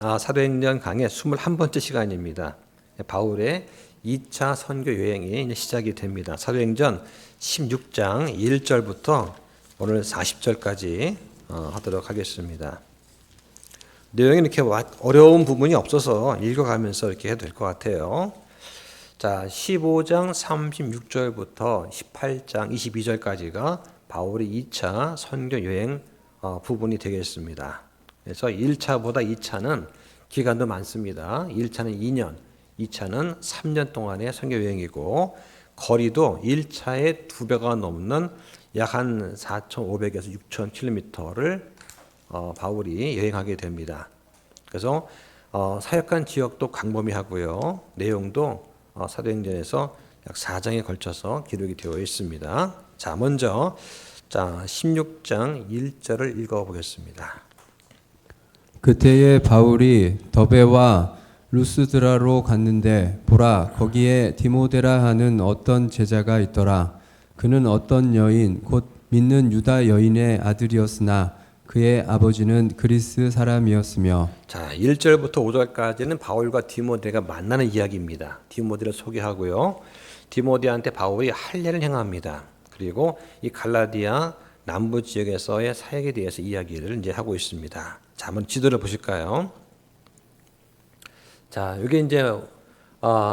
사도행전 강의 21번째 시간입니다. 바울의 2차 선교 여행이 이제 시작이 됩니다. 사도행전 16장 1절부터 오늘 40절까지 하도록 하겠습니다. 내용이 이렇게 어려운 부분이 없어서 읽어가면서 이렇게 해도 될 것 같아요. 자, 15장 36절부터 18장 22절까지가 바울의 2차 선교 여행 부분이 되겠습니다. 그래서 1차보다 2차는 기간도 많습니다. 1차는 2년, 2차는 3년 동안의 선교 여행이고 거리도 1차의 2배가 넘는 약 한 4,500에서 6,000km를 바울이 여행하게 됩니다. 그래서 사역한 지역도 광범위하고요. 내용도 사도행전에서 약 4장에 걸쳐서 기록이 되어 있습니다. 자, 먼저 16장 1절을 읽어보겠습니다. 그때에 바울이 더베와 루스드라로 갔는데 보라 거기에 디모데라 하는 어떤 제자가 있더라. 그는 어떤 여인 곧 믿는 유다 여인의 아들이었으나 그의 아버지는 그리스 사람이었으며. 자, 1절부터 5절까지는 바울과 디모데가 만나는 이야기입니다. 디모데를 소개하고요. 디모데한테 바울이 할례를 행합니다. 그리고 이 갈라디아 남부 지역에서의 사역에 대해서 이야기를 이제 하고 있습니다. 자, 한번 지도를 보실까요? 자, 여기 이제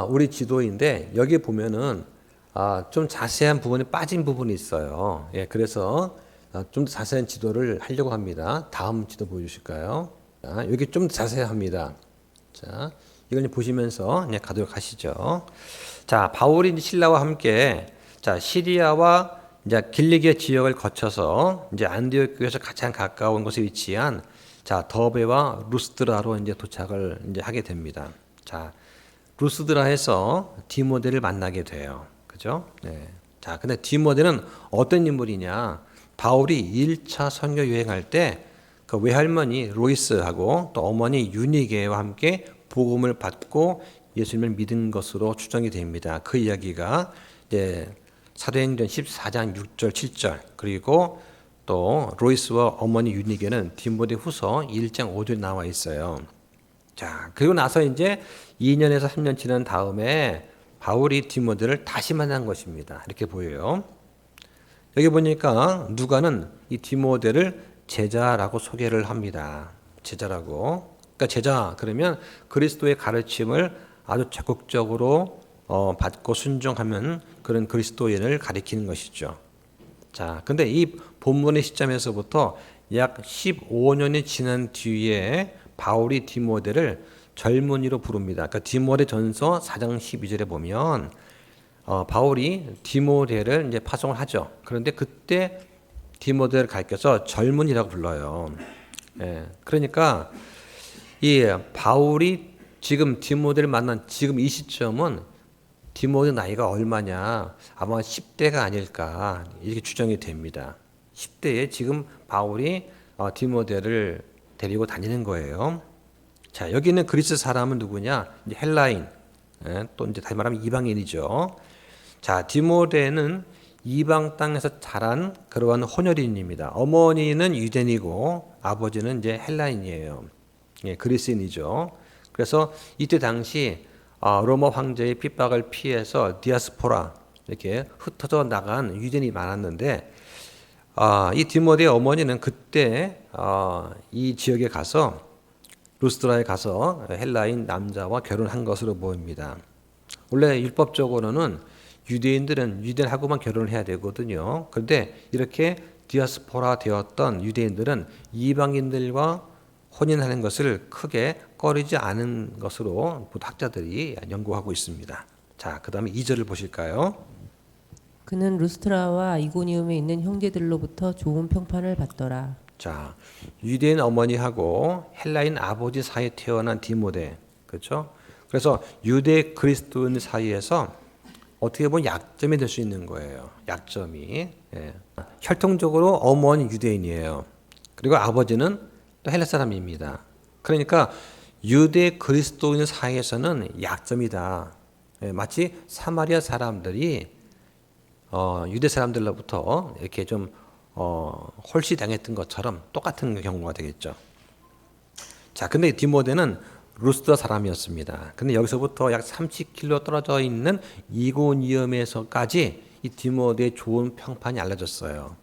우리 지도인데 여기 보면은 좀 자세한 부분이 빠진 부분이 있어요. 예, 그래서 좀 더 자세한 지도를 하려고 합니다. 다음 지도 보여주실까요? 자, 여기 좀 더 자세합니다. 자, 이걸 보시면서 그냥 가도록 하시죠. 자, 바울이 이제 신라와 함께 시리아와 이제 길리기아 지역을 거쳐서 이제 안디옥에서 가장 가까운 곳에 위치한 더베와 루스드라로 이제 도착을 이제 하게 됩니다. 자, 루스드라에서 디모데를 만나게 돼요. 그죠? 네. 자, 근데 디모데는 어떤 인물이냐? 바울이 1차 선교 여행할 때 그 외할머니 로이스하고 또 어머니 유니게와 함께 복음을 받고 예수님을 믿은 것으로 추정이 됩니다. 그 이야기가 이제 사도행전 14장 6절 7절 그리고 또 로이스와 어머니 유니게는 디모데 후서 1장 5절에 나와 있어요. 자, 그리고 나서 이제 2년에서 3년 지난 다음에 바울이 디모데를 다시 만난 것입니다. 이렇게 보여요. 여기 보니까 누가는 이 디모데를 제자라고 소개를 합니다. 제자라고. 그러니까 제자 그러면 그리스도의 가르침을 아주 적극적으로 받고 순종하면 그런 그리스도인을 가리키는 것이죠. 자, 근데 이 본문의 시점에서부터 약 15년이 지난 뒤에 바울이 디모데를 젊은이로 부릅니다. 그러니까 디모데전서 4장 12절에 보면 바울이 디모데를 이제 파송을 하죠. 그런데 그때 디모데를 가리켜서 젊은이라고 불러요. 예, 그러니까 이 바울이 지금 디모데를 만난 지금 이 시점은 디모데 나이가 얼마냐? 아마 10대가 아닐까 이렇게 추정이 됩니다. 10대에 지금 바울이 디모데를 데리고 다니는 거예요. 자, 여기 있는 그리스 사람은 누구냐? 이제 헬라인, 또 이제 다시 말하면 이방인이죠. 자, 디모데는 이방 땅에서 자란 그러한 혼혈인입니다. 어머니는 유대인이고 아버지는 이제 헬라인이에요. 예, 그리스인이죠. 그래서 이때 당시 로마 황제의 핍박을 피해서 디아스포라 이렇게 흩어져 나간 유대인이 많았는데 이 디모데의 어머니는 그때 이 지역에 가서 루스드라에 가서 헬라인 남자와 결혼한 것으로 보입니다. 원래 율법적으로는 유대인하고만 결혼을 해야 되거든요. 그런데 이렇게 디아스포라 되었던 유대인들은 이방인들과 혼인하는 것을 크게 꺼리지 않은 것으로 학자들이 연구하고 있습니다. 자, 그 다음에 2절을 보실까요? 그는 루스트라와 이고니움에 있는 형제들로부터 좋은 평판을 받더라. 자, 유대인 어머니하고 헬라인 아버지 사이에 태어난 디모데, 그렇죠? 그래서 유대 그리스도인 사이에서 어떻게 보면 약점이 될 수 있는 거예요. 약점이. 예. 혈통적으로 어머니 유대인이에요. 그리고 아버지는 또 헬라 사람입니다. 그러니까 유대 그리스도인 사이에서는 약점이다. 예, 마치 사마리아 사람들이 유대 사람들로부터 이렇게 좀 홀시당했던 것처럼 똑같은 경우가 되겠죠. 자, 근데 디모데는 루스드라 사람이었습니다. 근데 여기서부터 약 30km 떨어져 있는 이고니움에서까지 이 디모데의 좋은 평판이 알려졌어요.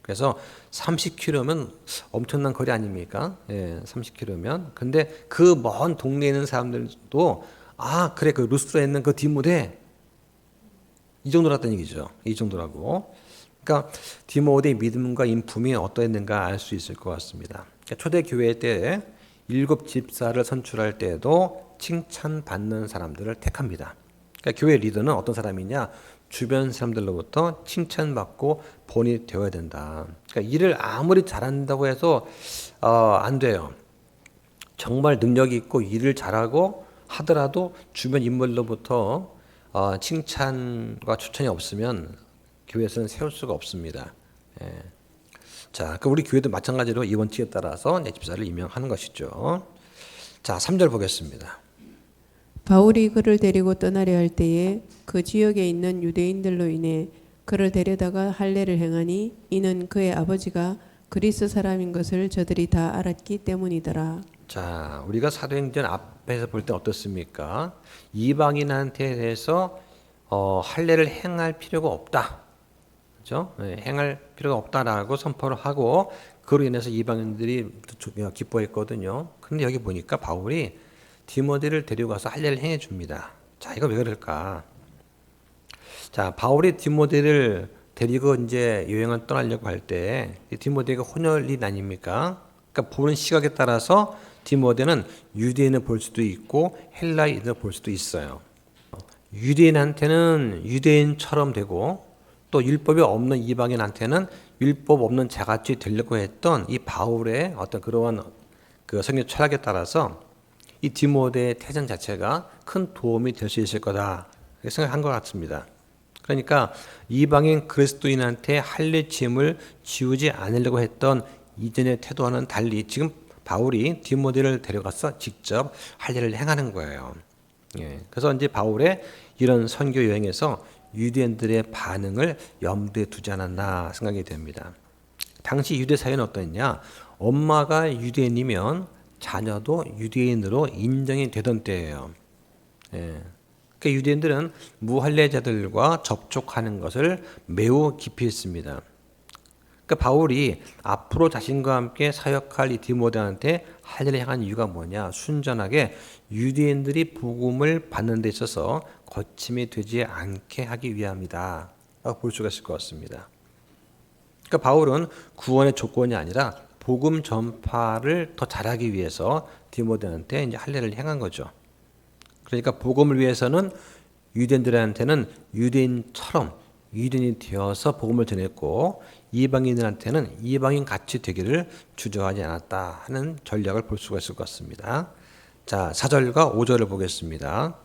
그래서 30km면 엄청난 거리 아닙니까? 예, 30km면. 근데 그 먼 동네에 있는 사람들도 아, 그래, 그 루스드라에 있는 그 디모데 이 정도라던 얘기죠. 이 정도라고. 그러니까 디모데의 믿음과 인품이 어떠했는가 알 수 있을 것 같습니다. 그러니까 초대 교회 때 7 집사를 선출할 때에도 칭찬받는 사람들을 택합니다. 그러니까 교회 리더는 어떤 사람이냐? 주변 사람들로부터 칭찬받고 본이 되어야 된다. 그러니까 일을 아무리 잘한다고 해서 안 돼요. 정말 능력이 있고 일을 잘하고 하더라도 주변 인물로부터 칭찬과 추천이 없으면 교회에서는 세울 수가 없습니다. 예. 자, 그 우리 교회도 마찬가지로 이 원칙에 따라서 집사를 임명하는 것이죠. 자, 3절 보겠습니다. 바울이 그를 데리고 떠나려 할 때에 그 지역에 있는 유대인들로 인해 그를 데려다가 할례를 행하니 이는 그의 아버지가 그리스 사람인 것을 저들이 다 알았기 때문이더라. 자, 우리가 사도행전 앞에서 볼 때 어떻습니까? 이방인한테 대해서 할례를 행할 필요가 없다. 그렇죠? 네, 행할 필요가 없다라고 선포를 하고 그로 인해서 이방인들이 기뻐했거든요. 근데 여기 보니까 바울이 디모데를 데려가서 할례를 행해 줍니다. 자, 이거 왜 그럴까? 자, 바울이 디모데를 데리고 이제 여행을 떠나려고 할 때 디모데가 혼혈인 아닙니까? 그러니까 보는 시각에 따라서 디모데는 유대인을 볼 수도 있고 헬라인을 볼 수도 있어요. 유대인한테는 유대인처럼 되고 또 율법이 없는 이방인한테는 율법 없는 자같이 되려고 했던 이 바울의 어떤 그러한 그 성경 철학에 따라서 이 디모데의 태생 자체가 큰 도움이 될 수 있을 거다 이렇게 생각한 것 같습니다. 그러니까 이방인 그리스도인한테 할례 짐을 지우지 않으려고 했던 이전의 태도와는 달리 지금 바울이 디모데를 데려가서 직접 할례를 행하는 거예요. 예. 그래서 이제 바울의 이런 선교 여행에서 유대인들의 반응을 염두에 두지 않았나 생각이 됩니다. 당시 유대 사회는 어떠했냐? 엄마가 유대인이면 자녀도 유대인으로 인정이 되던 때예요. 예. 그러니까 유대인들은 무할례자들과 접촉하는 것을 매우 깊이 했습니다. 그러니까 바울이 앞으로 자신과 함께 사역할 이 디모데한테 할례를 행한 이유가 뭐냐? 순전하게 유대인들이 복음을 받는 데 있어서 거침이 되지 않게 하기 위함이다. 라고 볼 수가 있을 것 같습니다. 그러니까 바울은 구원의 조건이 아니라 복음 전파를 더 잘하기 위해서 디모데한테 이제 할례를 행한 거죠. 그러니까 복음을 위해서는 유대인들한테는 유대인처럼 유대인이 되어서 복음을 전했고 이방인들한테는 이방인 같이 되기를 주저하지 않았다 하는 전략을 볼 수가 있을 것 같습니다. 자, 4절과 5절을 보겠습니다.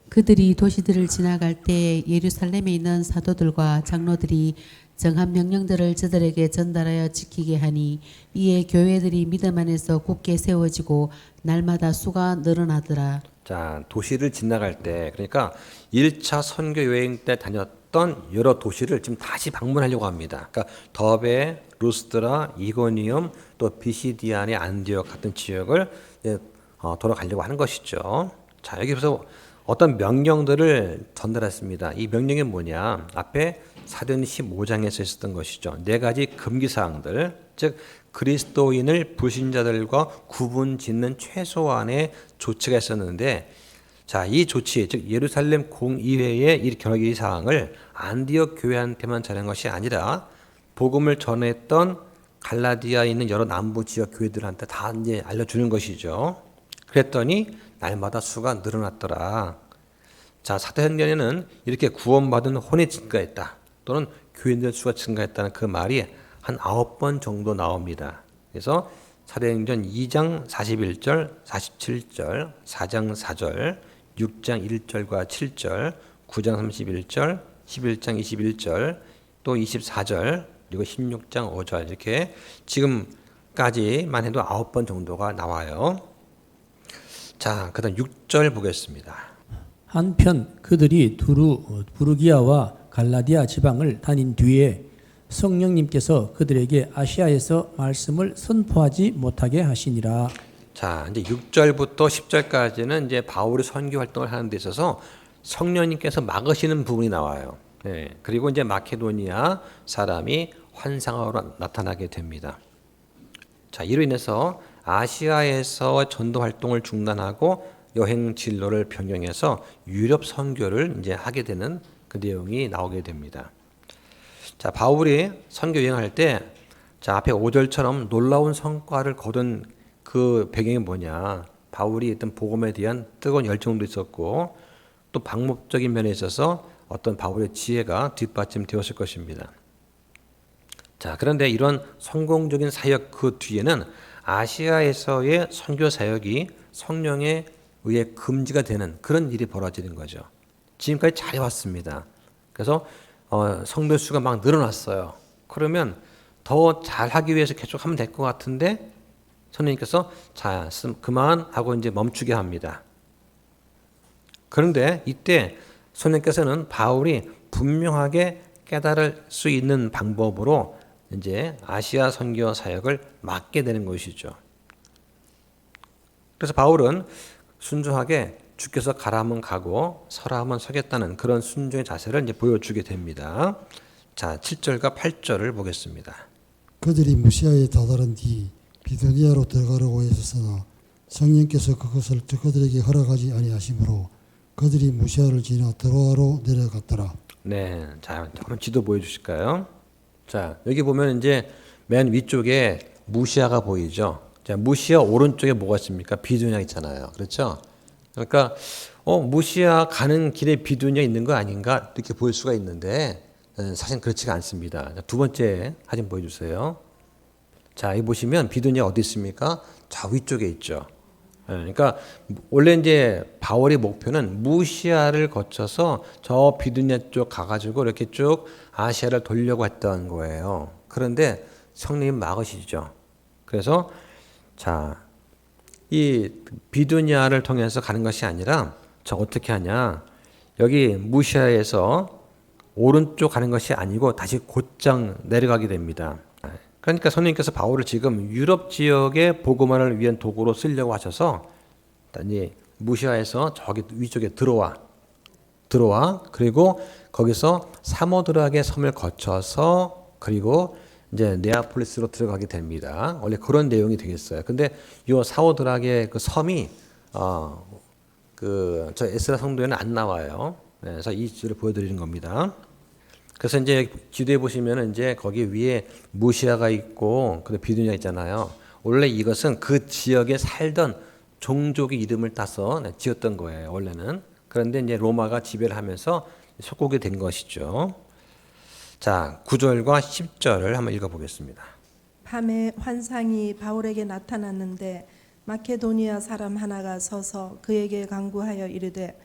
그들이 도시들을 지나갈 때 예루살렘에 있는 사도들과 장로들이 정한 명령들을 저들에게 전달하여 지키게 하니 이에 교회들이 믿음 안에서 굳게 세워지고 날마다 수가 늘어나더라. 자, 도시를 지나갈 때 그러니까 1차 선교 여행 때 다녔던 여러 도시를 지금 다시 방문하려고 합니다. 그러니까 더베, 루스드라, 이고니움, 또 비시디안의 안디옥 같은 지역을 돌아가려고 하는 것이죠. 자, 여기서 어떤 명령들을 전달했습니다. 이 명령이 뭐냐? 앞에 사도행 15장에서 있었던 것이죠. 4가지 금기사항들, 즉 그리스도인을 불신자들과 구분짓는 최소한의 조치가 있었는데, 자, 이 조치, 즉 예루살렘 공의회의 이 결의 사항을 안디옥 교회한테만 전한 것이 아니라 복음을 전했던 갈라디아에 있는 여러 남부 지역 교회들한테 다 이제 알려주는 것이죠. 그랬더니 날마다 수가 늘어났더라. 자, 사도행전에는 이렇게 구원받은 혼이 증가했다. 또는 교인들 수가 증가했다는 그 말이 한 9번 정도 나옵니다. 그래서 사도행전 2장 41절, 47절, 4장 4절, 6장 1절과 7절, 9장 31절, 11장 21절, 또 24절, 그리고 16장 5절 이렇게 지금까지만 해도 9번 정도가 나와요. 자, 그다음 6절 보겠습니다. 한편 그들이 부르기아와 갈라디아 지방을 다닌 뒤에 성령님께서 그들에게 아시아에서 말씀을 선포하지 못하게 하시니라. 자, 이제 6절부터 10절까지는 이제 바울이 선교 활동을 하는 데 있어서 성령님께서 막으시는 부분이 나와요. 네. 그리고 이제 마케도니아 사람이 환상으로 나타나게 됩니다. 자, 이로 인해서 아시아에서 전도 활동을 중단하고 여행 진로를 변경해서 유럽 선교를 이제 하게 되는 그 내용이 나오게 됩니다. 자, 바울이 선교 여행할 때, 자, 앞에 5절처럼 놀라운 성과를 거둔 그 배경이 뭐냐? 바울이 어떤 복음에 대한 뜨거운 열정도 있었고, 또 방법적인 면에 있어서 어떤 바울의 지혜가 뒷받침되었을 것입니다. 자, 그런데 이런 성공적인 사역 그 뒤에는 아시아에서의 선교 사역이 성령에 의해 금지가 되는 그런 일이 벌어지는 거죠. 지금까지 잘해왔습니다. 그래서 성도 수가 막 늘어났어요. 그러면 더 잘하기 위해서 계속 하면 될 것 같은데 선생님께서 자, 그만 하고 이제 멈추게 합니다. 그런데 이때 선생님께서는 바울이 분명하게 깨달을 수 있는 방법으로 이제 아시아 선교 사역을 맡게 되는 것이죠. 그래서 바울은 순종하게 주께서 가라 하면 가고 서라 하면 서겠다는 그런 순종의 자세를 이제 보여주게 됩니다. 자, 7절과 8절을 보겠습니다. 그들이 무시아에 다다른 뒤 비두니아로 들어가려고 했었으나 성령께서 그것을 그들에게 허락하지 아니하시므로 그들이 무시아를 지나 드로아로 내려갔더라. 네, 자, 한번 지도 보여주실까요? 자, 여기 보면 이제 맨 위쪽에 무시아가 보이죠. 자, 무시아 오른쪽에 뭐가 있습니까? 비두니아 있잖아요. 그렇죠? 그러니까 무시아 가는 길에 비두니아 있는 거 아닌가 이렇게 보일 수가 있는데 사실 그렇지가 않습니다. 자, 두 번째 사진 보여주세요. 자, 여기 보시면 비두니아 어디 있습니까? 자, 위쪽에 있죠. 그러니까 원래 이제 바울의 목표는 무시아를 거쳐서 저 비두니아 쪽 가가지고 이렇게 쭉 아시아를 돌려고 했던 거예요. 그런데 성령님 막으시죠. 그래서 자, 이 비두니아를 통해서 가는 것이 아니라 저 어떻게 하냐? 여기 무시아에서 오른쪽 가는 것이 아니고 다시 곧장 내려가게 됩니다. 그러니까 선생님께서 바울을 지금 유럽 지역의 복음화를 위한 도구로 쓰려고 하셔서 이제 무시아에서 저기 위쪽에 들어와 그리고 거기서 사모드락의 섬을 거쳐서 그리고 이제 네아폴리스로 들어가게 됩니다. 원래 그런 내용이 되겠어요. 근데 이 사모드락의 그 섬이 저 에스라 성도에는 안 나와요. 네, 그래서 이 지도를 보여드리는 겁니다. 그래서 이제 지도에 보시면은 이제 거기 위에 무시아가 있고 그리고 비두니아 있잖아요. 원래 이것은 그 지역에 살던 종족의 이름을 따서 지었던 거예요. 원래는. 그런데 이제 로마가 지배를 하면서 속국이 된 것이죠. 자, 9절과 10절을 한번 읽어보겠습니다. 밤에 환상이 바울에게 나타났는데 마케도니아 사람 하나가 서서 그에게 간구하여 이르되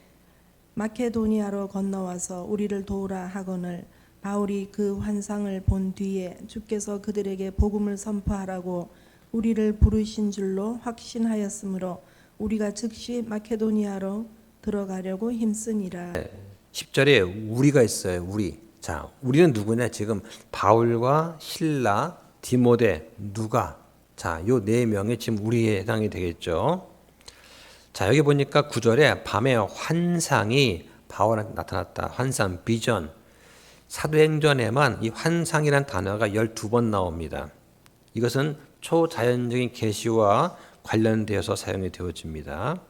마케도니아로 건너와서 우리를 도우라 하거늘 바울이 그 환상을 본 뒤에 주께서 그들에게 복음을 선포하라고 우리를 부르신 줄로 확신하였으므로 우리가 즉시 마케도니아로 들어가려고 힘쓰니라. 10절에 우리가 있어요. 우리. 자, 우리는 누구냐? 지금 바울과 실라, 디모데, 누가. 자, 요 네 명이 지금 우리에 해당이 되겠죠. 자, 여기 보니까 9절에 밤에 환상이 바울한테 나타났다. 환상, 비전. 사도행전에만 이 환상이라는 단어가 12번 나옵니다. 이것은 초자연적인 계시와 관련되어서 사용이 되어집니다.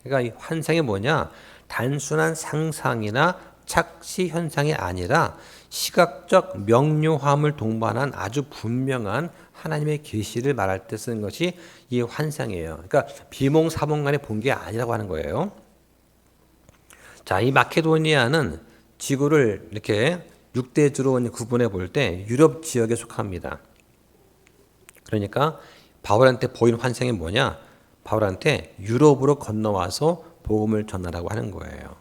그러니까 이 환상이 뭐냐? 단순한 상상이나 착시 현상이 아니라 시각적 명료함을 동반한 아주 분명한 하나님의 계시를 말할 때 쓰는 것이 이 환상이에요. 그러니까 비몽사몽간에 본 게 아니라고 하는 거예요. 자, 이 마케도니아는 지구를 이렇게 6대주로 구분해 볼 때 유럽 지역에 속합니다. 그러니까 바울한테 보인 환상이 뭐냐? 바울한테 유럽으로 건너와서 복음을 전하라고 하는 거예요.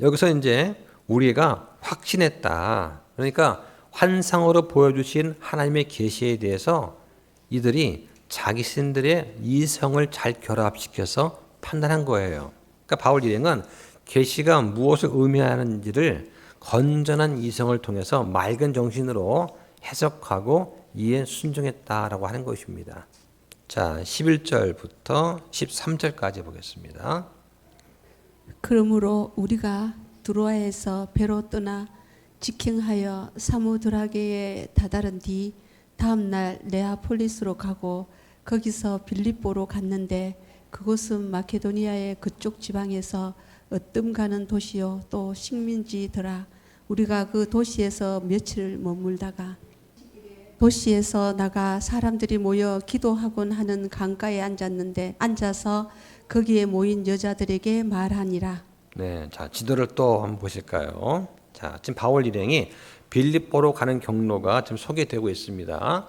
여기서 이제 우리가 확신했다. 그러니까 환상으로 보여주신 하나님의 계시에 대해서 이들이 자기 신들의 이성을 잘 결합시켜서 판단한 거예요. 그러니까 바울 일행은 계시가 무엇을 의미하는지를 건전한 이성을 통해서 맑은 정신으로 해석하고 이에 순종했다라고 하는 것입니다. 자, 11절부터 13절까지 보겠습니다. 그러므로 우리가 두로아에서 배로 떠나 직행하여 사모드라게에 다다른 뒤 다음 날 네아폴리스로 가고 거기서 빌립보로 갔는데 그곳은 마케도니아의 그쪽 지방에서 으뜸 가는 도시요 또 식민지더라. 우리가 그 도시에서 며칠 머물다가 도시에서 나가 사람들이 모여 기도하곤 하는 강가에 앉아서 거기에 모인 여자들에게 말하니라. 네, 자, 지도를 또 한번 보실까요? 자, 지금 바울 일행이 빌립보로 가는 경로가 지금 소개되고 있습니다.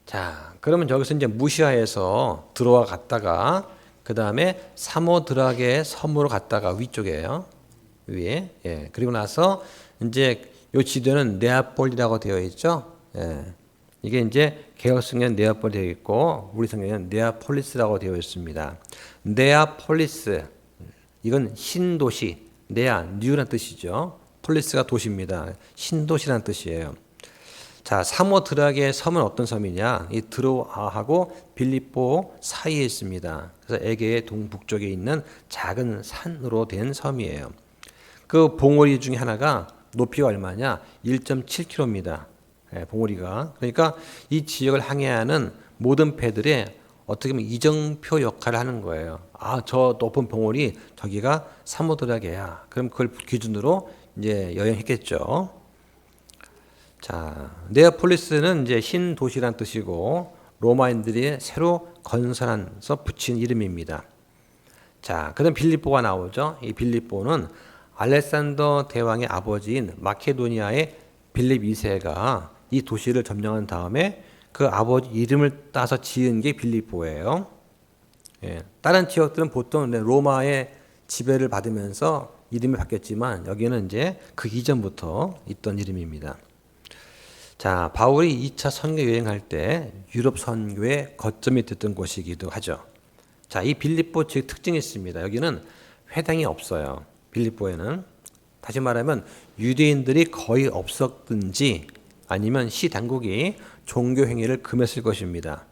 자, 그러면 여기서 이제 무시아에서 들어와 갔다가 그 다음에 사모드라게 섬으로 갔다가 위쪽이에요. 위에. 예. 그리고 나서 이제 요 지도는 네아폴리라고 되어 있죠. 예. 이게 이제 개혁 성경에는 네아폴리 되어 있고 우리 성경에는 네아폴리스라고 되어 있습니다. 네아폴리스 이건 신도시, 네아 뉴라는 뜻이죠. 폴리스가 도시입니다. 신도시라는 뜻이에요. 자, 사모드라게 섬은 어떤 섬이냐? 이 드로아하고 빌립보 사이에 있습니다. 그래서 에게의 동북쪽에 있는 작은 산으로 된 섬이에요. 그 봉우리 중에 하나가 높이가 얼마냐? 1.7km입니다. 예, 봉우리가. 그러니까 이 지역을 항해하는 모든 배들의 어떻게 보면 이정표 역할을 하는 거예요. 아, 저 높은 봉우리 저기가 사모드라게야. 그럼 그걸 기준으로 이제 여행했겠죠. 자, 네아폴리스는 이제 신도시란 뜻이고 로마인들이 새로 건설해서 붙인 이름입니다. 자, 그다음 빌립보가 나오죠. 이 빌립보는 알렉산더 대왕의 아버지인 마케도니아의 빌립 2세가 이 도시를 점령한 다음에 그 아버지 이름을 따서 지은 게 빌립보예요. 예, 다른 지역들은 보통 로마의 지배를 받으면서 이름이 바뀌었지만 여기는 이제 그 이전부터 있던 이름입니다. 자, 바울이 2차 선교 여행할 때 유럽 선교의 거점이 됐던 곳이기도 하죠. 자, 이 빌립보 지역 특징이 있습니다. 여기는 회당이 없어요. 빌립보에는. 다시 말하면 유대인들이 거의 없었든지 아니면 시 당국이 종교 행위를 금했을 것입니다.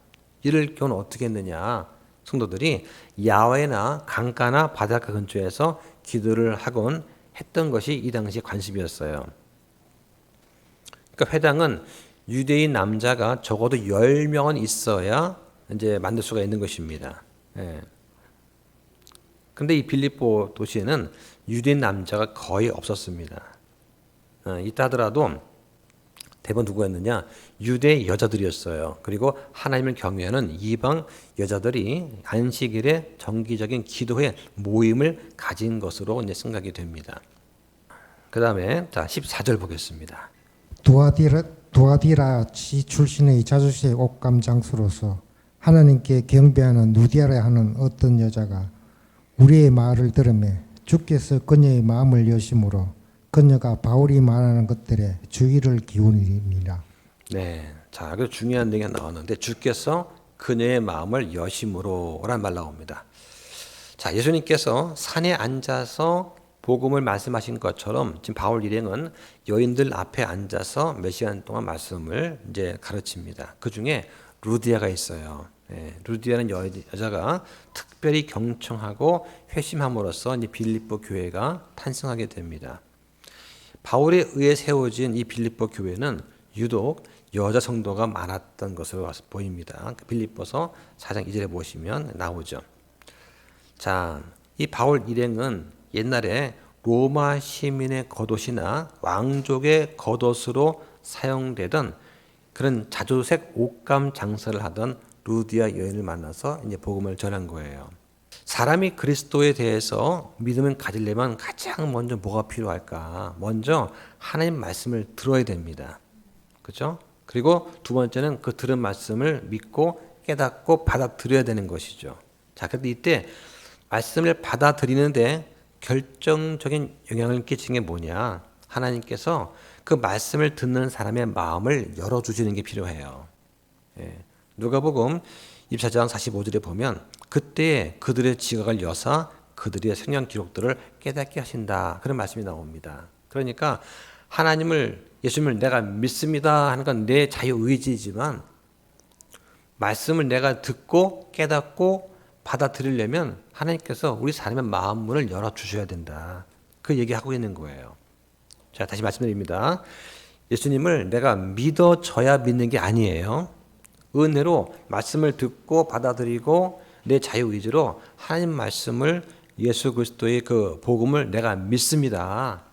이를 경우는 어떻게 했느냐? 성도들이 야외나 강가나 바닷가 근처에서 기도를 하곤 했던 것이 이 당시 관습이었어요. 그러니까 회당은 유대인 남자가 적어도 10명은 있어야 이제 만들 수가 있는 것입니다. 예. 근데 이 빌립보 도시에는 유대인 남자가 거의 없었습니다. 있다 하더라도 대부분 누구였느냐? 유대 여자들이었어요. 그리고 하나님을 경외하는 이방 여자들이 안식일에 정기적인 기도회 모임을 가진 것으로 이제 생각이 됩니다. 그 다음에 자 14절 보겠습니다. 두아디라 지 출신의 자주시의 옥감 장수로서 하나님께 경배하는 누디아라 하는 어떤 여자가 우리의 말을 들으며 주께서 그녀의 마음을 여심으로 그녀가 바울이 말하는 것들에 주의를 기울이니라. 네, 자, 그 중요한 얘기가 나왔는데 주께서 그녀의 마음을 여심으로라는 말 나옵니다. 자, 예수님께서 산에 앉아서 복음을 말씀하신 것처럼 지금 바울 일행은 여인들 앞에 앉아서 몇 시간 동안 말씀을 이제 가르칩니다. 그 중에 루디아가 있어요. 네, 루디아는 여자가 특별히 경청하고 회심함으로써 이제 빌립보 교회가 탄생하게 됩니다. 바울에 의해 세워진 이 빌립보 교회는 유독 여자 성도가 많았던 것으로 보입니다. 빌립보서 4장 2절에 보시면 나오죠. 자, 이 바울 일행은 옛날에 로마 시민의 겉옷이나 왕족의 겉옷으로 사용되던 그런 자주색 옷감 장사를 하던 루디아 여인을 만나서 이제 복음을 전한 거예요. 사람이 그리스도에 대해서 믿음을 가지려면 가장 먼저 뭐가 필요할까? 먼저 하나님 말씀을 들어야 됩니다. 그렇죠? 그리고 두 번째는 그 들은 말씀을 믿고 깨닫고 받아들여야 되는 것이죠. 자, 그런데 이때 말씀을 받아들이는데 결정적인 영향을 끼치는 게 뭐냐? 하나님께서 그 말씀을 듣는 사람의 마음을 열어주시는 게 필요해요. 예. 누가복음 24장 45절에 보면 그때 그들의 지각을 여사 그들의 생명 기록들을 깨닫게 하신다. 그런 말씀이 나옵니다. 그러니까 하나님을 예수님을 내가 믿습니다 하는 건 내 자유의지지만 말씀을 내가 듣고 깨닫고 받아들이려면 하나님께서 우리 삶의 마음 문을 열어주셔야 된다. 그 얘기하고 있는 거예요. 자, 다시 말씀드립니다. 예수님을 내가 믿어져야 믿는 게 아니에요. 은혜로 말씀을 듣고 받아들이고 내 자유의지로 하나님 말씀을 예수 그리스도의 그 복음을 내가 믿습니다.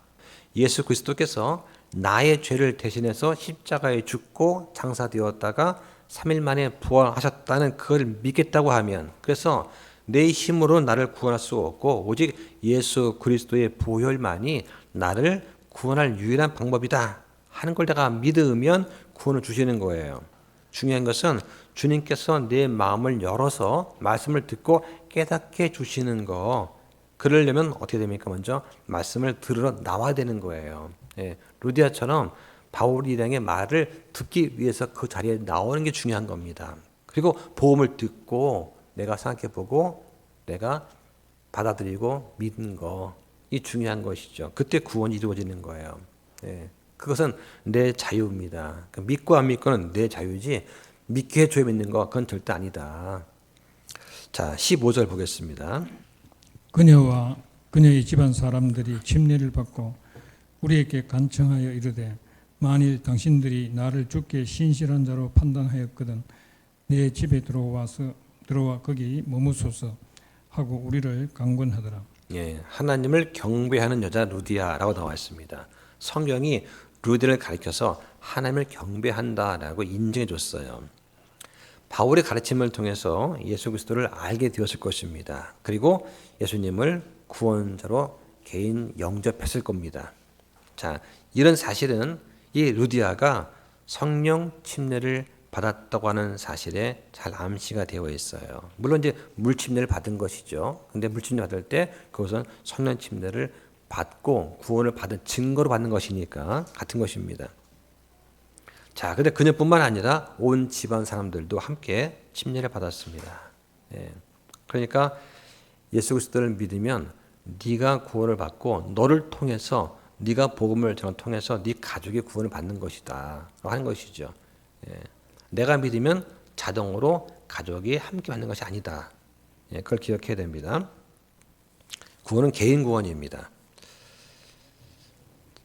예수 그리스도께서 나의 죄를 대신해서 십자가에 죽고 장사되었다가 3일 만에 부활하셨다는 그걸 믿겠다고 하면, 그래서 내 힘으로 나를 구원할 수 없고 오직 예수 그리스도의 보혈만이 나를 구원할 유일한 방법이다 하는 걸 내가 믿으면 구원을 주시는 거예요. 중요한 것은 주님께서 내 마음을 열어서 말씀을 듣고 깨닫게 주시는 거. 그러려면 어떻게 됩니까? 먼저 말씀을 들으러 나와야 되는 거예요. 예, 루디아처럼 바울이 이랑의 말을 듣기 위해서 그 자리에 나오는 게 중요한 겁니다. 그리고 복음을 듣고 내가 생각해보고 내가 받아들이고 믿는 거, 이 중요한 것이죠. 그때 구원이 이루어지는 거예요. 예, 그것은 내 자유입니다. 믿고 안 믿고는 내 자유지 믿게 해줘야 믿는 거 그건 절대 아니다. 자, 15절 보겠습니다. 그녀와 그녀의 집안 사람들이 침례를 받고 우리에게 간청하여 이르되 만일 당신들이 나를 주께 신실한 자로 판단하였거든 내 집에 들어와 거기 머무소서 하고 우리를 강권하더라. 예, 하나님을 경배하는 여자 루디아라고 나와 있습니다. 성경이 루디를 가리켜서 하나님을 경배한다라고 인정해 줬어요. 바울의 가르침을 통해서 예수 그리스도를 알게 되었을 것입니다. 그리고 예수님을 구원자로 개인 영접했을 겁니다. 자, 이런 사실은 이 루디아가 성령 침례를 받았다고 하는 사실에 잘 암시가 되어 있어요. 물론 이제 물 침례를 받은 것이죠. 근데 물 침례 받을 때 그것은 성령 침례를 받고 구원을 받은 증거로 받는 것이니까 같은 것입니다. 자, 근데 그녀뿐만 아니라 온 집안 사람들도 함께 침례를 받았습니다. 예. 그러니까 예수 그리스도를 믿으면 네가 구원을 받고 너를 통해서 네가 복음을 통해서 네 가족이 구원을 받는 것이다 하는 것이죠. 예. 내가 믿으면 자동으로 가족이 함께 받는 것이 아니다. 예, 그걸 기억해야 됩니다. 구원은 개인 구원입니다.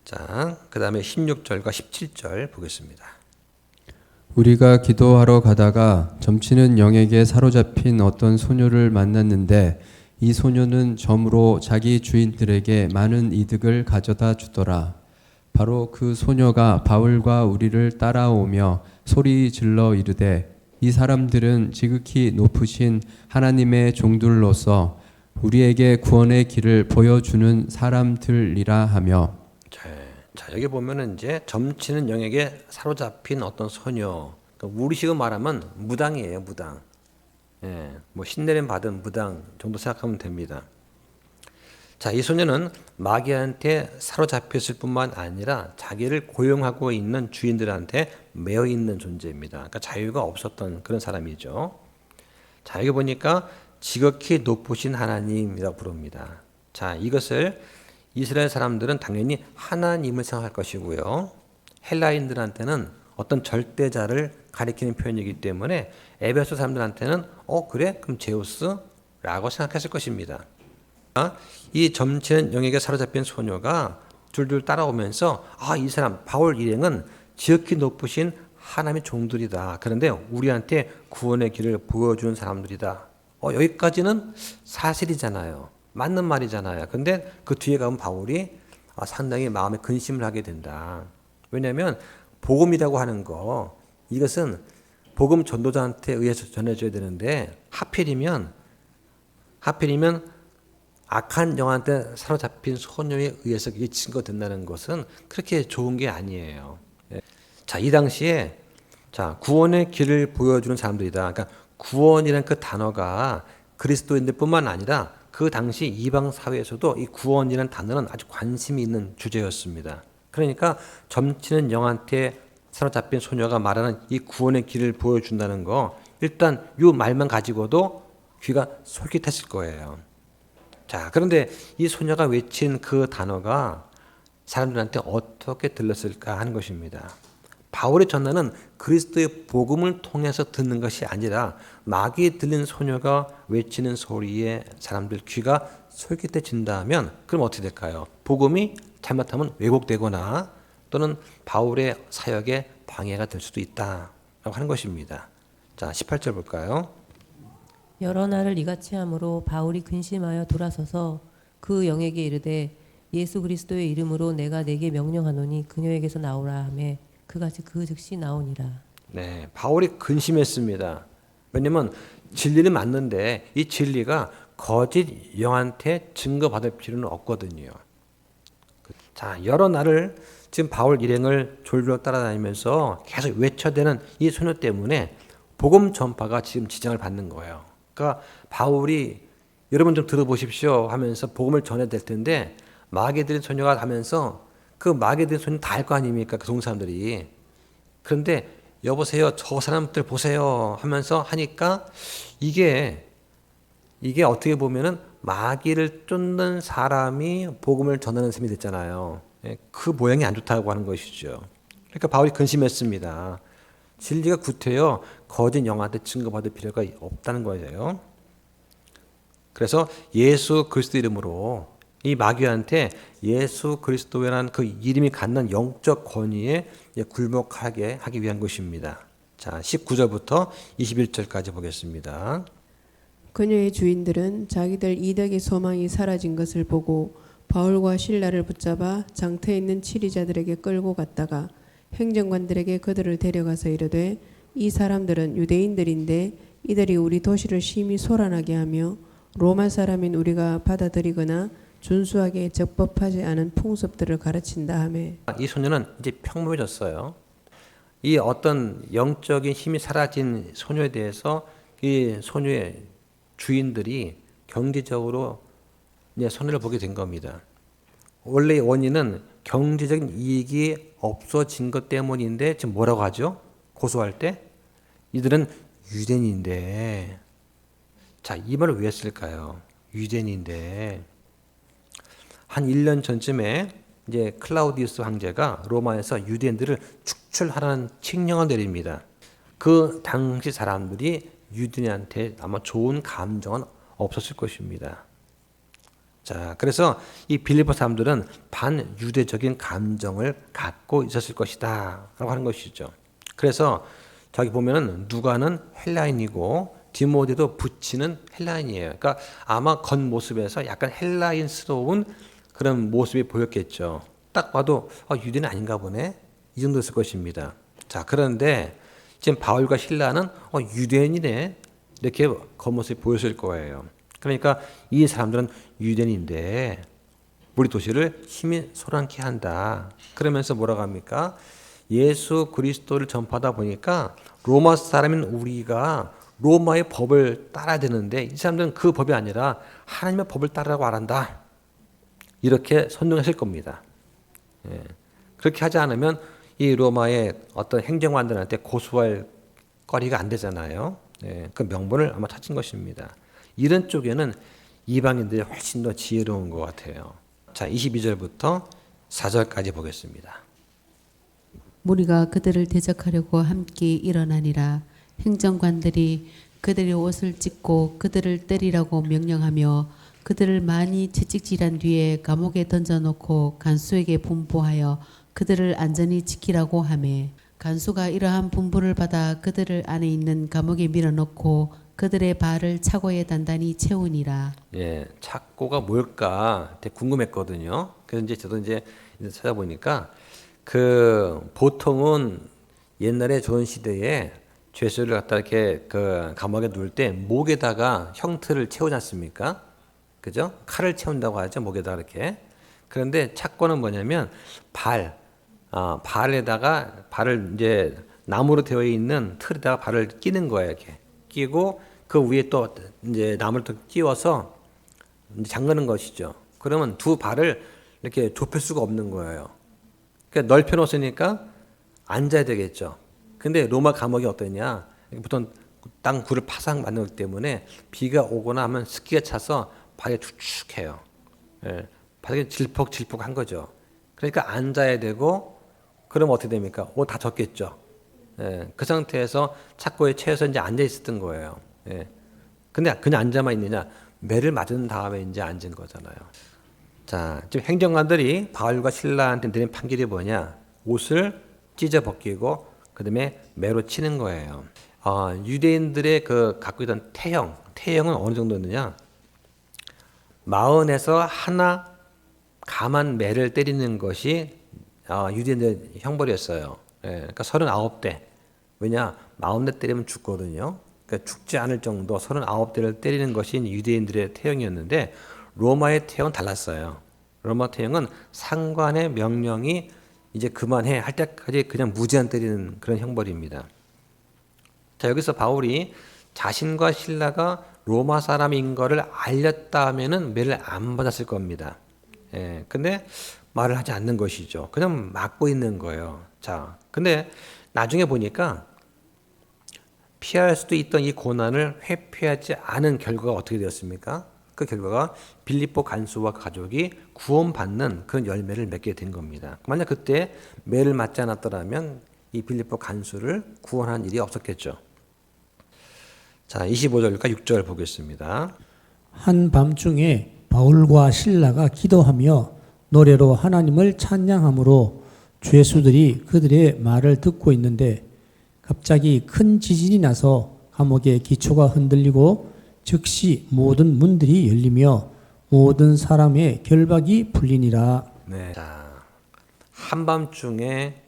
자, 그 다음에 16절과 17절 보겠습니다. 우리가 기도하러 가다가 점치는 영에게 사로잡힌 어떤 소녀를 만났는데 이 소녀는 점으로 자기 주인들에게 많은 이득을 가져다 주더라. 바로 그 소녀가 바울과 우리를 따라오며 소리 질러 이르되 이 사람들은 지극히 높으신 하나님의 종들로서 우리에게 구원의 길을 보여주는 사람들이라 하며. 자, 여기 보면은 이제 점치는 영에게 사로잡힌 어떤 소녀, 그러니까 우리식으로 말하면 무당이에요, 무당. 예, 뭐 신내림 받은 무당 정도 생각하면 됩니다. 자, 이 소녀는 마귀한테 사로잡혔을 뿐만 아니라 자기를 고용하고 있는 주인들한테 매여 있는 존재입니다. 그러니까 자유가 없었던 그런 사람이죠. 자, 여기 보니까 지극히 높으신 하나님이라고 부릅니다. 자, 이것을 이스라엘 사람들은 당연히 하나님을 생각할 것이고요. 헬라인들한테는 어떤 절대자를 가리키는 표현이기 때문에 에베소 사람들한테는 그래? 그럼 제우스라고 생각했을 것입니다. 이 점치는 영에게 사로잡힌 소녀가 줄줄 따라오면서 이 사람 바울 일행은 지극히 높으신 하나님의 종들이다. 그런데 우리한테 구원의 길을 보여주는 사람들이다. 여기까지는 사실이잖아요. 맞는 말이잖아요. 근데 그 뒤에 가면 바울이 상당히 마음에 근심을 하게 된다. 왜냐하면 복음이라고 하는 거, 이것은 복음 전도자한테 의해서 전해져야 되는데 하필이면 악한 영한테 사로잡힌 소녀에 의해서 이게 증거된다는 것은 그렇게 좋은 게 아니에요. 자, 이 당시에 구원의 길을 보여주는 사람들이다. 그러니까 구원이라는 그 단어가 그리스도인들뿐만 아니라 그 당시 이방 사회에서도 이 구원이라는 단어는 아주 관심이 있는 주제였습니다. 그러니까 점치는 영한테 사로잡힌 소녀가 말하는 이 구원의 길을 보여준다는 거, 일단 이 말만 가지고도 귀가 솔깃했을 거예요. 자, 그런데 이 소녀가 외친 그 단어가 사람들한테 어떻게 들렸을까 하는 것입니다. 바울의 전도는 그리스도의 복음을 통해서 듣는 것이 아니라 마귀에 들린 소녀가 외치는 소리에 사람들 귀가 솔깃해진다면 그럼 어떻게 될까요? 복음이 잘못하면 왜곡되거나 또는 바울의 사역에 방해가 될 수도 있다라고 하는 것입니다. 자, 18절 볼까요? 여러 날을 이같이 함으로 바울이 근심하여 돌아서서 그 영에게 이르되 예수 그리스도의 이름으로 내가 내게 명령하노니 그녀에게서 나오라 하매 그같이 그 즉시 나오니라. 네, 바울이 근심했습니다. 왜냐면 진리는 맞는데 이 진리가 거짓 영한테 증거받을 필요는 없거든요. 자, 여러 날을 지금 바울 일행을 졸졸 따라다니면서 계속 외쳐대는 이 소녀 때문에 복음 전파가 지금 지장을 받는 거예요. 그러니까 바울이 여러분 좀 들어보십시오 하면서 복음을 전해야 될 텐데 마귀에 들인 소녀가 하면서 그 마귀에 들인 소녀 다 알 거 아닙니까? 그 동네 사람들이. 그런데 여보세요, 저 사람들 보세요 하면서 하니까 이게 어떻게 보면은 마귀를 쫓는 사람이 복음을 전하는 셈이 됐잖아요. 그 모양이 안 좋다고 하는 것이죠. 그러니까 바울이 근심했습니다. 진리가 구태여 거짓 영한테 증거받을 필요가 없다는 거예요. 그래서 예수 그리스도 이름으로 이 마귀한테 예수 그리스도라는 그 이름이 갖는 영적 권위에 굴복하게 하기 위한 것입니다. 자, 19절부터 21절까지 보겠습니다. 그녀의 주인들은 자기들 이덕의 소망이 사라진 것을 보고 바울과 실라를 붙잡아 장터에 있는 치리자들에게 끌고 갔다가 행정관들에게 그들을 데려가서 이르되 이 사람들은 유대인들인데 이들이 우리 도시를 심히 소란하게 하며 로마 사람인 우리가 받아들이거나 준수하게 적법하지 않은 풍습들을 가르친다 하매 이 소녀는 이제 평범해졌어요. 이 어떤 영적인 힘이 사라진 소녀에 대해서 이 소녀의 주인들이 경제적으로 이제 손해를 보게 된 겁니다. 원래 원인은 경제적인 이익이 없어진 것 때문인데 지금 뭐라고 하죠? 고소할 때 이들은 유대인인데, 자, 이 말을 왜 했을까요? 유대인인데 한 1년 전쯤에 이제 클라우디우스 황제가 로마에서 유대인들을 축출하라는 칙령을 내립니다. 그 당시 사람들이 유대인한테 아마 좋은 감정은 없었을 것입니다. 자, 그래서 이 빌립보 사람들은 반유대적인 감정을 갖고 있었을 것이다 라고 하는 것이죠. 그래서 저기 보면은 누가는 헬라인이고 디모데도 부치는 헬라인이에요. 그러니까 아마 겉모습에서 약간 헬라인스러운 그런 모습이 보였겠죠. 딱 봐도 유대는 아닌가 보네, 이 정도였을 것입니다. 자, 그런데 지금 바울과 실라는 유대인이네 이렇게 겉모습이 보였을 거예요. 그러니까 이 사람들은 유대인인데 우리 도시를 힘이 소란케 한다. 그러면서 뭐라고 합니까? 예수 그리스도를 전파하다 보니까 로마 사람인 우리가 로마의 법을 따라야 되는데 이 사람들은 그 법이 아니라 하나님의 법을 따르라고 안 한다. 이렇게 선동했을 겁니다. 예. 그렇게 하지 않으면 이 로마의 어떤 행정관들한테 고소할 거리가 안 되잖아요. 예. 그 명분을 아마 찾은 것입니다. 이런 쪽에는 이방인들이 훨씬 더 지혜로운 것 같아요. 자, 22절부터 4절까지 보겠습니다. 무리가 그들을 대적하려고 함께 일어나니라. 행정관들이 그들의 옷을 찢고 그들을 때리라고 명령하며 그들을 많이 채찍질한 뒤에 감옥에 던져놓고 간수에게 분부하여 그들을 안전히 지키라고 하매 간수가 이러한 분부를 받아 그들을 안에 있는 감옥에 밀어넣고 그들의 발을 차고에 단단히 채우니라. 예, 착고가 뭘까 되게 궁금했거든요. 그래서 이제 저도 이제 찾아보니까 그 보통은 옛날에 조선 시대에 죄수를 갖다 이렇게 그 감옥에 누울 때 목에다가 형틀을 채우지 않습니까? 그죠? 칼을 채운다고 하죠, 목에다가 이렇게. 그런데 착고는 뭐냐면 발에다가 발을 이제 나무로 되어 있는 틀에다가 발을 끼는 거예요, 이렇게 끼고 그 위에 또 이제 나무를 또 끼워서 이제 잠그는 것이죠. 그러면 두 발을 이렇게 좁힐 수가 없는 거예요. 그러니까 넓혀 놓으니까 앉아야 되겠죠. 근데 로마 감옥이 어떠냐? 보통 땅 굴을 파상 만들기 때문에 비가 오거나 하면 습기가 차서 발이 축축해요. 예, 발이 질퍽질퍽한 거죠. 그러니까 앉아야 되고 그럼 어떻게 됩니까? 옷 다 젖겠죠. 예, 그 상태에서 착고에 채여서 이제 앉아 있었던 거예요. 예. 근데 그냥 앉아만 있느냐? 매를 맞은 다음에 이제 앉은 거잖아요. 자, 지금 행정관들이 바울과 신라한테 내린 판결이 뭐냐? 옷을 찢어 벗기고 그다음에 매로 치는 거예요. 유대인들의 그 갖고 있던 태형은 어느 정도였느냐? 40에서 하나 감한 매를 때리는 것이 유대인들의 형벌이었어요. 예, 그러니까 39대. 왜냐? 40대 때리면 죽거든요. 그러니까 죽지 않을 정도 39대를 때리는 것이 유대인들의 태형이었는데 로마의 태형은 달랐어요. 로마 태형은 상관의 명령이 이제 그만해 할 때까지 그냥 무제한 때리는 그런 형벌입니다. 자, 여기서 바울이 자신과 신라가 로마 사람인 거를 알렸다 하면은 매를 안 받았을 겁니다. 예, 근데 말을 하지 않는 것이죠. 그냥 막고 있는 거예요. 자, 근데 나중에 보니까 피할 수도 있던 이 고난을 회피하지 않은 결과가 어떻게 되었습니까? 그 결과가 빌립보 간수와 가족이 구원받는 그런 열매를 맺게 된 겁니다. 만약 그때 매를 맞지 않았더라면 이 빌립보 간수를 구원한 일이 없었겠죠. 자, 25절과 6절 보겠습니다. 한밤중에 바울과 신라가 기도하며 노래로 하나님을 찬양함으로 죄수들이 그들의 말을 듣고 있는데 갑자기 큰 지진이 나서 감옥의 기초가 흔들리고 즉시 모든 문들이 열리며 모든 사람의 결박이 풀리니라. 네. 자, 한밤중에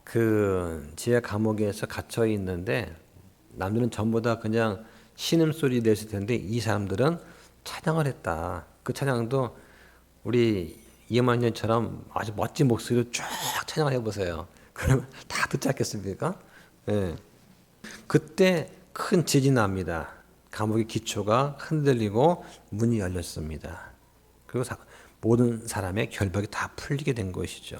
그 지하 감옥에서 갇혀 있는데 남들은 전부 다 그냥 신음소리 냈을 텐데 이 사람들은 찬양을 했다. 그 찬양도 우리 이만년처럼 아주 멋진 목소리로 쫙 찬양을 해보세요. 그러면 다 듣지 않겠습니까? 예. 그때 큰 지진이 납니다. 감옥의 기초가 흔들리고 문이 열렸습니다. 그리고 모든 사람의 결박이 다 풀리게 된 것이죠.